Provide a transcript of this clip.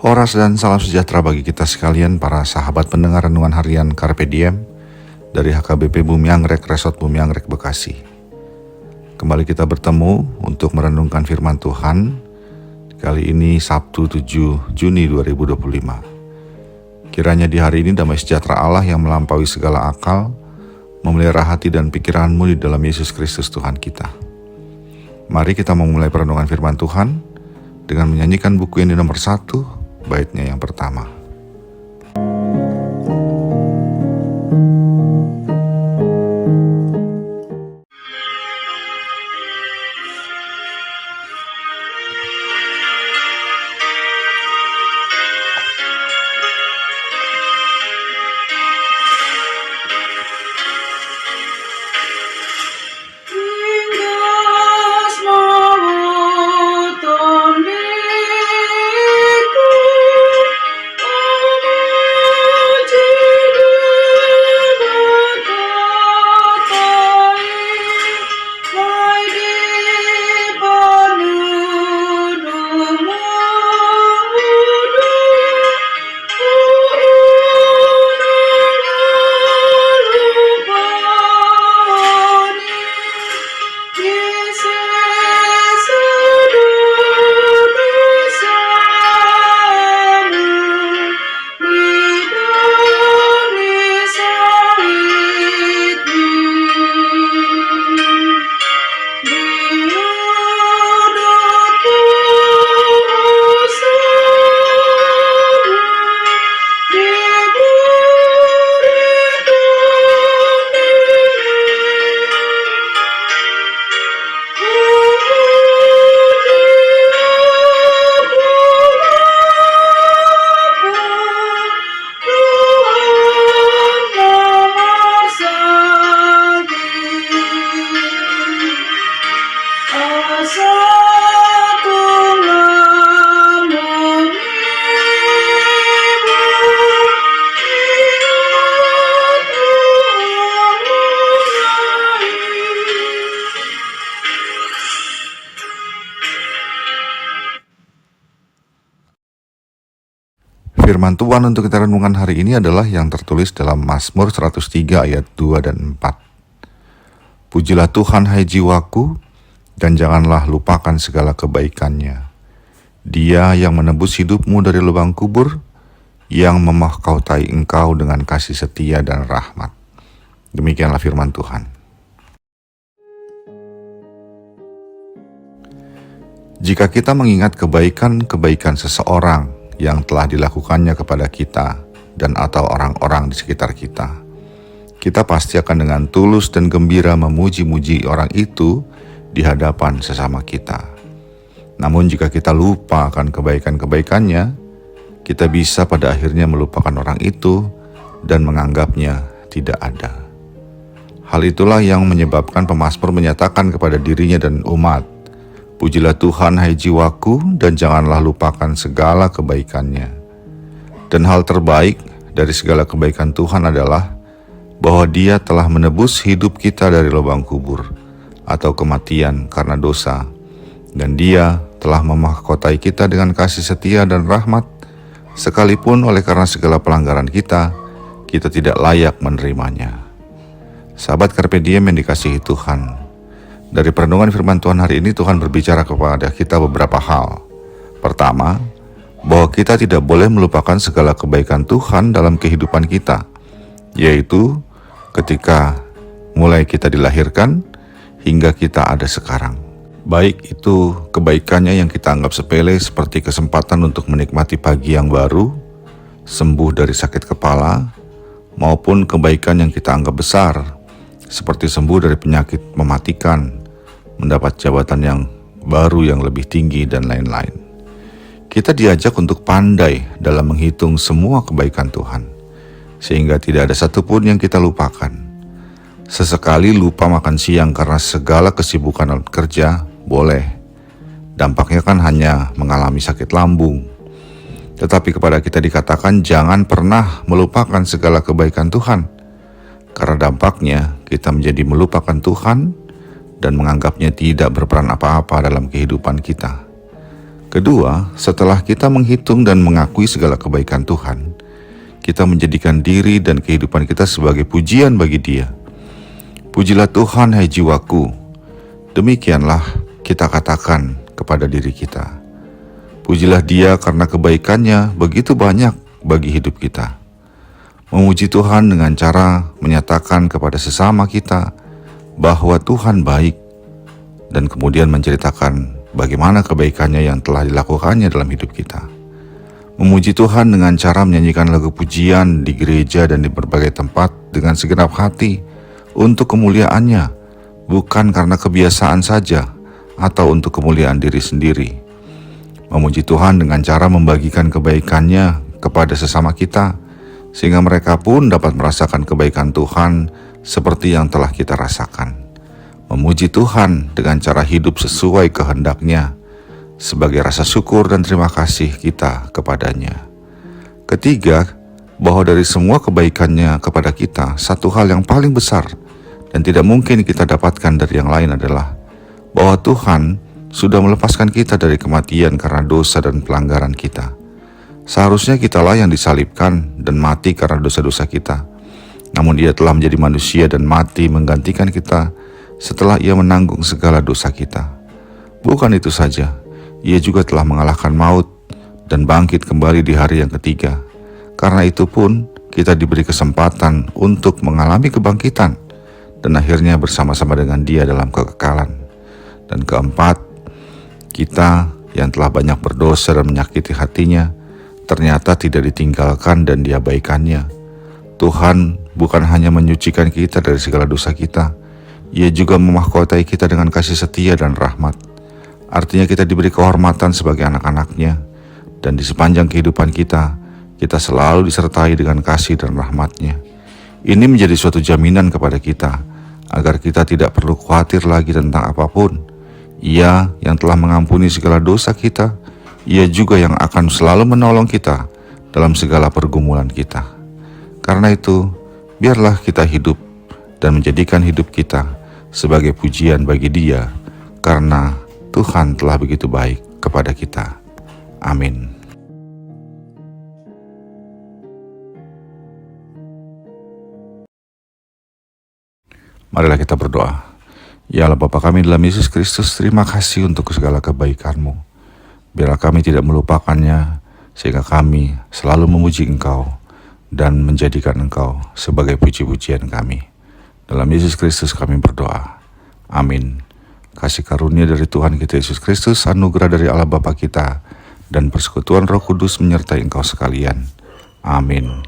Horas dan salam sejahtera bagi kita sekalian para sahabat pendengar renungan harian Carpe Diem dari HKBP Bumi Anggrek, Resort Bumi Anggrek, Bekasi. Kembali kita bertemu untuk merenungkan firman Tuhan. Kali ini Sabtu 7 Juni 2025. Kiranya di hari ini damai sejahtera Allah yang melampaui segala akal memelihara hati dan pikiranmu di dalam Yesus Kristus Tuhan kita. Mari kita memulai perenungan firman Tuhan dengan menyanyikan buku yang di nomor 1, baitnya yang pertama. Firman Tuhan untuk kita renungkan hari ini adalah yang tertulis dalam Mazmur 103 ayat 2 dan 4. Pujilah Tuhan hai jiwaku, dan janganlah lupakan segala kebaikannya. Dia yang menebus hidupmu dari lubang kubur, yang memahkautai engkau dengan kasih setia dan rahmat. Demikianlah firman Tuhan. Jika kita mengingat kebaikan-kebaikan seseorang yang telah dilakukannya kepada kita dan atau orang-orang di sekitar kita, kita pasti akan dengan tulus dan gembira memuji-muji orang itu di hadapan sesama kita. Namun jika kita lupa akan kebaikan-kebaikannya, kita bisa pada akhirnya melupakan orang itu dan menganggapnya tidak ada. Hal itulah yang menyebabkan pemazmur menyatakan kepada dirinya dan umat, pujilah Tuhan hai jiwaku, dan janganlah lupakan segala kebaikannya. Dan hal terbaik dari segala kebaikan Tuhan adalah bahwa Dia telah menebus hidup kita dari lubang kubur atau kematian karena dosa, dan Dia telah memahkotai kita dengan kasih setia dan rahmat, sekalipun oleh karena segala pelanggaran kita tidak layak menerimanya. Sahabat Carpe Diem yang dikasihi Tuhan, dari perenungan firman Tuhan hari ini Tuhan berbicara kepada kita beberapa hal. Pertama, bahwa kita tidak boleh melupakan segala kebaikan Tuhan dalam kehidupan kita, yaitu ketika mulai kita dilahirkan hingga kita ada sekarang. Baik itu kebaikannya yang kita anggap sepele seperti kesempatan untuk menikmati pagi yang baru, sembuh dari sakit kepala, maupun kebaikan yang kita anggap besar seperti sembuh dari penyakit mematikan, mendapat jabatan yang baru yang lebih tinggi, dan lain-lain. Kita diajak untuk pandai dalam menghitung semua kebaikan Tuhan, sehingga tidak ada satupun yang kita lupakan. Sesekali lupa makan siang karena segala kesibukan kerja, boleh. Dampaknya kan hanya mengalami sakit lambung. Tetapi kepada kita dikatakan jangan pernah melupakan segala kebaikan Tuhan, karena dampaknya kita menjadi melupakan Tuhan dan menganggapnya tidak berperan apa-apa dalam kehidupan kita. Kedua, setelah kita menghitung dan mengakui segala kebaikan Tuhan, kita menjadikan diri dan kehidupan kita sebagai pujian bagi Dia. Pujilah Tuhan, hai jiwaku. Demikianlah kita katakan kepada diri kita. Pujilah Dia karena kebaikannya begitu banyak bagi hidup kita. Memuji Tuhan dengan cara menyatakan kepada sesama kita bahwa Tuhan baik, dan kemudian menceritakan bagaimana kebaikannya yang telah dilakukannya dalam hidup kita. Memuji Tuhan dengan cara menyanyikan lagu pujian di gereja dan di berbagai tempat dengan segenap hati untuk kemuliaan-Nya, bukan karena kebiasaan saja atau untuk kemuliaan diri sendiri. Memuji Tuhan dengan cara membagikan kebaikan-Nya kepada sesama kita, sehingga mereka pun dapat merasakan kebaikan Tuhan seperti yang telah kita rasakan. Memuji Tuhan dengan cara hidup sesuai kehendak-Nya sebagai rasa syukur dan terima kasih kita kepada-Nya. Ketiga, bahwa dari semua kebaikan-Nya kepada kita, satu hal yang paling besar dan tidak mungkin kita dapatkan dari yang lain adalah bahwa Tuhan sudah melepaskan kita dari kematian karena dosa dan pelanggaran kita. Seharusnya kitalah yang disalibkan dan mati karena dosa-dosa kita. Namun Dia telah menjadi manusia dan mati menggantikan kita setelah Ia menanggung segala dosa kita. Bukan itu saja, Ia juga telah mengalahkan maut dan bangkit kembali di hari yang ketiga. Karena itu pun kita diberi kesempatan untuk mengalami kebangkitan dan akhirnya bersama-sama dengan Dia dalam kekekalan. Dan keempat, kita yang telah banyak berdosa dan menyakiti hatinya ternyata tidak ditinggalkan dan diabaikannya. Tuhan bukan hanya menyucikan kita dari segala dosa kita, Ia juga memahkotai kita dengan kasih setia dan rahmat. Artinya kita diberi kehormatan sebagai anak-anak-Nya, dan di sepanjang kehidupan kita selalu disertai dengan kasih dan rahmat-Nya. Ini menjadi suatu jaminan kepada kita, agar kita tidak perlu khawatir lagi tentang apapun. Ia yang telah mengampuni segala dosa kita, Ia juga yang akan selalu menolong kita dalam segala pergumulan kita. Karena itu, biarlah kita hidup dan menjadikan hidup kita sebagai pujian bagi Dia, karena Tuhan telah begitu baik kepada kita. Amin. Marilah kita berdoa. Ya Allah Bapa kami dalam Yesus Kristus, terima kasih untuk segala kebaikan-Mu. Biarlah kami tidak melupakannya, sehingga kami selalu memuji Engkau dan menjadikan Engkau sebagai puji-pujian kami. Dalam Yesus Kristus kami berdoa. Amin. Kasih karunia dari Tuhan kita Yesus Kristus, anugerah dari Allah Bapa kita, dan persekutuan Roh Kudus menyertai engkau sekalian. Amin.